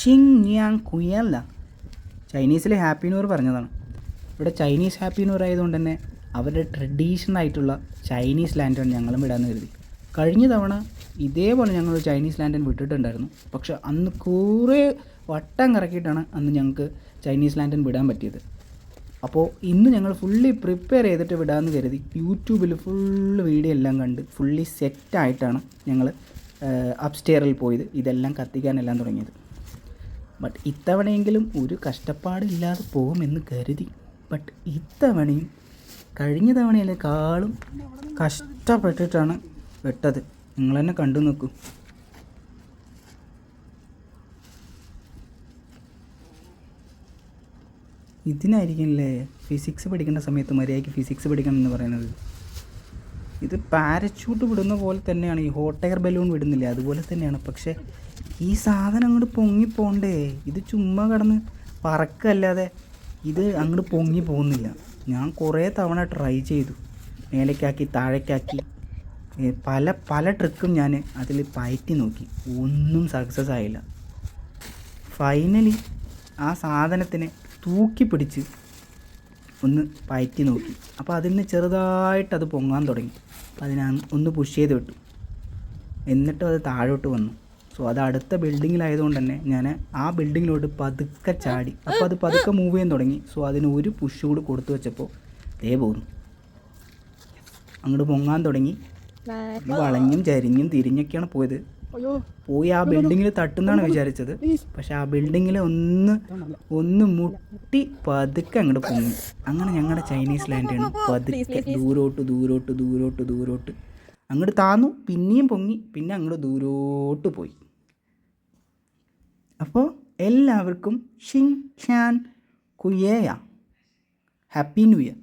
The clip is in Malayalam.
ഷിങ് ന്യാങ് കുയല്ല. ചൈനീസിൽ ഹാപ്പി ന്യൂ ഇയർ പറഞ്ഞതാണ്. ഇവിടെ ചൈനീസ് ഹാപ്പി ന്യൂ ഇയർ ആയതുകൊണ്ട് തന്നെ അവരുടെ ട്രഡീഷണൽ ആയിട്ടുള്ള ചൈനീസ് ലാൻറ്റേൺ ഞങ്ങളും വിടാമെന്ന് കരുതി. കഴിഞ്ഞ തവണ ഇതേപോലെ ഞങ്ങൾ ചൈനീസ് ലാൻറ്റേൺ വിട്ടിട്ടുണ്ടായിരുന്നു. പക്ഷെ അന്ന് കുറേ വട്ടം കറക്കിയിട്ടാണ് അന്ന് ഞങ്ങൾക്ക് ചൈനീസ് ലാൻറ്റേൺ വിടാൻ പറ്റിയത്. അപ്പോൾ ഇന്ന് ഞങ്ങൾ ഫുള്ളി പ്രിപ്പയർ ചെയ്തിട്ട് വിടാമെന്ന് കരുതി യൂട്യൂബിൽ ഫുള്ള് വീഡിയോ എല്ലാം കണ്ട് ഫുള്ളി സെറ്റായിട്ടാണ് ഞങ്ങൾ അപ്സ്റ്റെയറിൽ പോയത്, ഇതെല്ലാം കത്തിക്കാനെല്ലാം തുടങ്ങിയത്. ബട്ട് ഇത്തവണയെങ്കിലും ഒരു കഷ്ടപ്പാടില്ലാതെ പോകുമെന്ന് കരുതി. ബട്ട് ഇത്തവണയും കഴിഞ്ഞ തവണയിലേക്കാളും കഷ്ടപ്പെട്ടിട്ടാണ് വിട്ടത്. നിങ്ങൾ തന്നെ കണ്ടു നോക്കൂ. ഇതിനായിരിക്കില്ലേ ഫിസിക്സ് പഠിക്കേണ്ട സമയത്ത് മര്യാദയ്ക്ക് ഫിസിക്സ് പഠിക്കണം എന്ന് പറയുന്നത്. ഇത് പാരച്യൂട്ട് വിടുന്ന പോലെ തന്നെയാണ്, ഈ ഹോട്ട് എയർ ബലൂൺ വിടുന്നില്ലേ അതുപോലെ തന്നെയാണ്. പക്ഷേ ഈ സാധനം അങ്ങോട്ട് പൊങ്ങിപ്പോണ്ടേ, ഇത് ചുമ്മാ കിടന്ന് പറക്കല്ലാതെ ഇത് അങ്ങോട്ട് പൊങ്ങി പോകുന്നില്ല. ഞാൻ കുറേ തവണ ട്രൈ ചെയ്തു, മേലേക്കാക്കി താഴേക്കാക്കി പല പല ട്രിക്കും ഞാൻ അതിൽ പയറ്റി നോക്കി, ഒന്നും സക്സസ് ആയില്ല. ഫൈനലി ആ സാധനത്തിനെ തൂക്കി പിടിച്ച് ഒന്ന് പയറ്റി നോക്കി. അപ്പോൾ അതിന് ചെറുതായിട്ട് അത് പൊങ്ങാൻ തുടങ്ങി. ഒന്ന് പുഷ് ചെയ്ത് വിട്ടു, എന്നിട്ടും അത് താഴോട്ട് വന്നു. സോ അത് അടുത്ത ബിൽഡിങ്ങിലായതുകൊണ്ട് തന്നെ ഞാൻ ആ ബിൽഡിങ്ങിലോട്ട് പതുക്കെ ചാടി. അപ്പോൾ അത് പതുക്കെ മൂവ് ചെയ്യാൻ തുടങ്ങി. സോ അതിന് ഒരു പുഷ് കൂടി കൊടുത്തു വെച്ചപ്പോൾ ദേ പോകുന്നു, അങ്ങോട്ട് പൊങ്ങാൻ തുടങ്ങി. വളഞ്ഞും ചരിഞ്ഞും തിരിഞ്ഞൊക്കെയാണ് പോയത്. പോയി ആ ബിൽഡിങ്ങിൽ തട്ടുന്നാണ് വിചാരിച്ചത്. പക്ഷെ ആ ബിൽഡിങ്ങിൽ ഒന്ന് മുട്ടി പതുക്കെ അങ്ങോട്ട് പൊങ്ങി. അങ്ങനെ ഞങ്ങളുടെ ചൈനീസ് ലാൻഡാണ് പതുക്കെ ദൂരോട്ട് അങ്ങോട്ട് താന്നു, പിന്നെയും പൊങ്ങി, പിന്നെ അങ്ങോട്ട് ദൂരോട്ട് പോയി. അപ്പോൾ എല്ലാവർക്കും ഷിങ് ഖ്യാൻ കുയേയ ഹാപ്പി ന്യൂ ഇയർ.